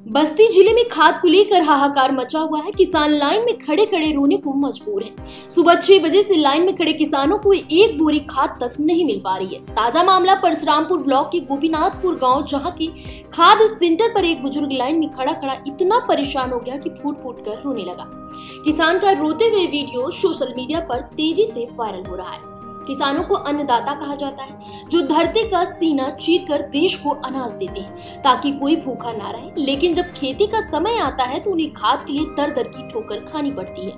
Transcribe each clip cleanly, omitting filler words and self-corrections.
बस्ती जिले में खाद को लेकर हाहाकार मचा हुआ है। किसान लाइन में खड़े खड़े रोने को मजबूर हैं। सुबह 6 बजे से लाइन में खड़े किसानों को एक बोरी खाद तक नहीं मिल पा रही है। ताजा मामला परशुरामपुर ब्लॉक के गोपीनाथपुर गांव, जहां की खाद सेंटर पर एक बुजुर्ग लाइन में खड़ा खड़ा इतना परेशान हो गया कि फूट फूट कर रोने लगा। किसान का रोते हुए वीडियो सोशल मीडिया पर तेजी से वायरल हो रहा है। किसानों को अन्नदाता कहा जाता है, जो धरती का सीना चीरकर देश को अनाज देते हैं ताकि कोई भूखा ना रहे। लेकिन जब खेती का समय आता है तो उन्हें खाद के लिए दर दर की ठोकर खानी पड़ती है।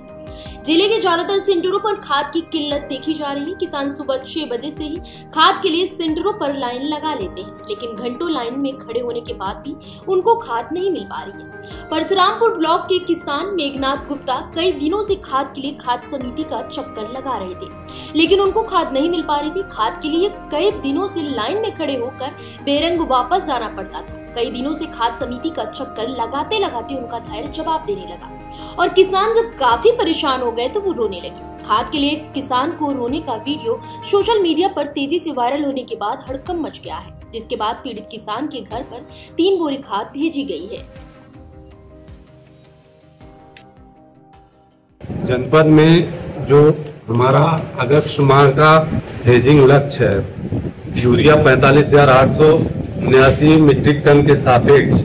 जिले के ज्यादातर सेंटरों पर खाद की किल्लत देखी जा रही है। किसान सुबह 6 बजे से ही खाद के लिए सेंटरों पर लाइन लगा लेते हैं, लेकिन घंटों लाइन में खड़े होने के बाद भी उनको खाद नहीं मिल पा रही है। परशुरामपुर ब्लॉक के किसान मेघनाथ गुप्ता कई दिनों से खाद के लिए खाद समिति का चक्कर लगा रहे थे, लेकिन उनको खाद नहीं मिल पा रही थी। खाद के लिए कई दिनों से लाइन में खड़े होकर बेरंग वापस जाना पड़ता था। कई दिनों से खाद समिति का चक्कर लगाते लगाते उनका धैर्य जवाब देने लगा और किसान जब काफी परेशान हो गए तो वो रोने लगे। खाद के लिए किसान को रोने का वीडियो सोशल मीडिया पर तेजी से वायरल होने के बाद हड़कंप मच गया है, जिसके बाद पीड़ित किसान के घर पर 3 बोरी खाद भेजी गई है। जनपद में जो हमारा अगस्त माह का हेजिंग लक्ष्य है, यूरिया 45,879 मीट्रिक टन के सापेक्ष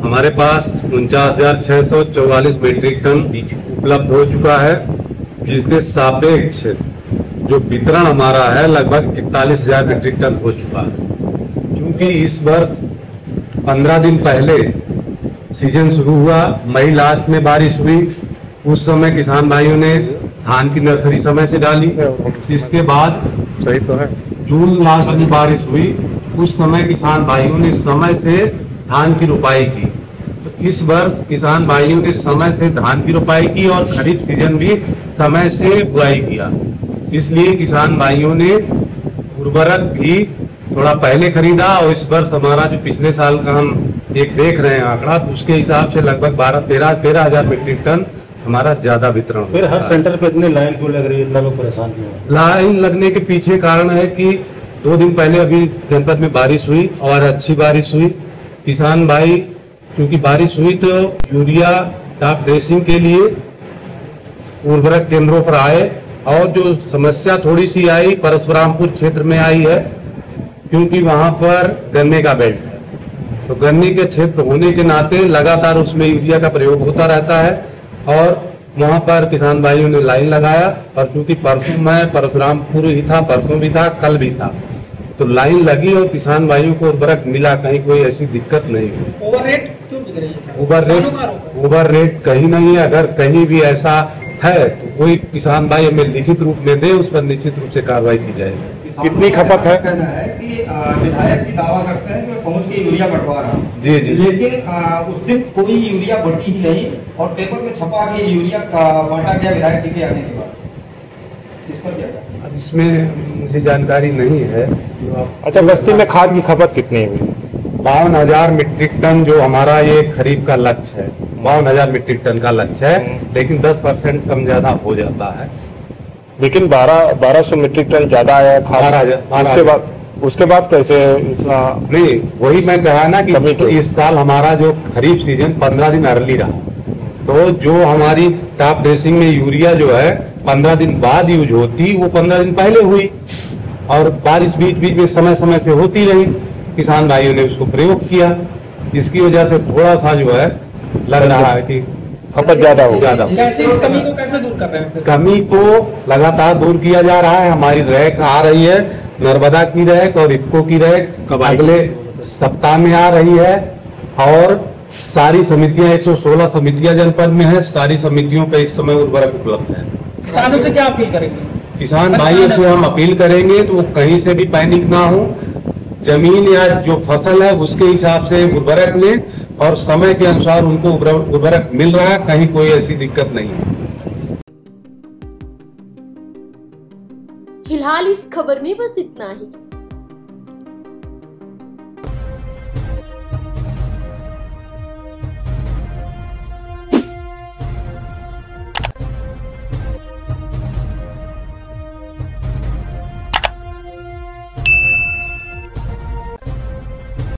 हमारे पास 49,644 मीट्रिक टन उपलब्ध हो चुका है, जिसके सापेक्ष जो वितरण हमारा है लगभग 41,000 मीट्रिक टन हो चुका है। क्योंकि इस वर्ष 15 दिन पहले सीजन शुरू हुआ, मई लास्ट में बारिश हुई, उस समय किसान भाइयों ने धान की नर्सरी समय से डाली। इसके बाद सही तो है जून लास्ट में बारिश हुई, उस समय किसान भाइयों ने समय से धान की रोपाई की। तो इस वर्ष किसान भाइयों ने समय से धान की रोपाई की और खरीफ सीजन भी समय से बुआई किया। इसलिए किसान भाइयों ने उर्वरक भी थोड़ा पहले खरीदा और इस वर्ष हमारा जो पिछले साल का हम एक देख रहे हैं आंकड़ा, तो उसके हिसाब से लगभग 13,000 मीट्रिक टन हमारा ज्यादा वितरण। फिर हर सेंटर पे इतनी लाइन क्यों लग रही है, इतना लोग परेशान क्यों है? लाइन लगने के पीछे कारण है कि 2 दिन पहले अभी जनपद में बारिश हुई और अच्छी बारिश हुई। किसान भाई क्योंकि बारिश हुई तो यूरिया टॉप ड्रेसिंग के लिए उर्वरक केंद्रों पर आए, और जो समस्या थोड़ी सी आई परशुरामपुर क्षेत्र में आई है, क्योंकि वहां पर गन्ने का बेल्ट है, तो गन्ने के क्षेत्र होने के नाते लगातार उसमें यूरिया का प्रयोग होता रहता है और वहां पर किसान भाइयों ने लाइन लगाया। और क्योंकि परसों मैं परशुरामपुर ही था, परसों भी था, कल भी था, तो लाइन लगी और किसान भाइयों को उर्वरक मिला, कहीं कोई ऐसी दिक्कत नहीं हुई। ओवर रेट क्यों बिक रही है? ओवर रेट कहीं नहीं है। अगर कहीं भी ऐसा है तो कोई किसान भाई हमें लिखित रूप में दे, उस पर निश्चित रूप से कार्रवाई की जाएगी। कितनी खपत है? कहना है कि विधायक की दावा करते हैं कि मैं पहुंच के यूरिया बंटवा रहा हूँ, जी जी, लेकिन उस दिन कोई यूरिया बंटी ही नहीं और पेपर में छपा के यूरिया बांटा गया विधायक जी के आने के बाद। इस पर क्या? अब इसमें मुझे जानकारी नहीं है। अच्छा, बस्ती में खाद की खपत कितनी हुई? 52,000 मीट्रिक टन जो हमारा ये खरीफ का लक्ष्य है, 52,000 मीट्रिक टन का लक्ष्य है, लेकिन 10% कम ज्यादा हो जाता है। लेकिन 1200 मीट्रिक टन ज्यादा आया खाद। उसके बाद कैसे इतना? नहीं, वही मैं कहा ना कि इस साल हमारा जो खरीफ सीजन 15 दिन अर्ली रहा, तो जो हमारी टॉप ड्रेसिंग में यूरिया जो है 15 दिन बाद यूज होती, वो 15 दिन पहले हुई और बारिश बीच बीच में समय समय से होती रही। किसान भाइयों ने उसको प्रयोग किया, इसकी वजह से थोड़ा सा जो है लग रहा है कि खपत ज्यादा हो। कैसे इस कमी को कैसे दूर कर रहे हैं? कमी को लगातार दूर किया जा रहा है। हमारी रैक आ रही है, नर्मदा की रैक और इफ्को की रैक अगले सप्ताह में आ रही है, और सारी समितियां 116 समितियां जनपद में है, सारी समितियों पे इस समय उर्वरक उपलब्ध है। किसानों से क्या अपील करेंगे? किसान भाइयों से हम अपील करेंगे तो वो कहीं से भी पैनिक ना हो, जमीन या जो फसल है उसके हिसाब से उर्वरक लें और समय के अनुसार उनको उर्वरक मिल रहा है, कहीं कोई ऐसी दिक्कत नहीं है। फिलहाल इस खबर में बस इतना ही।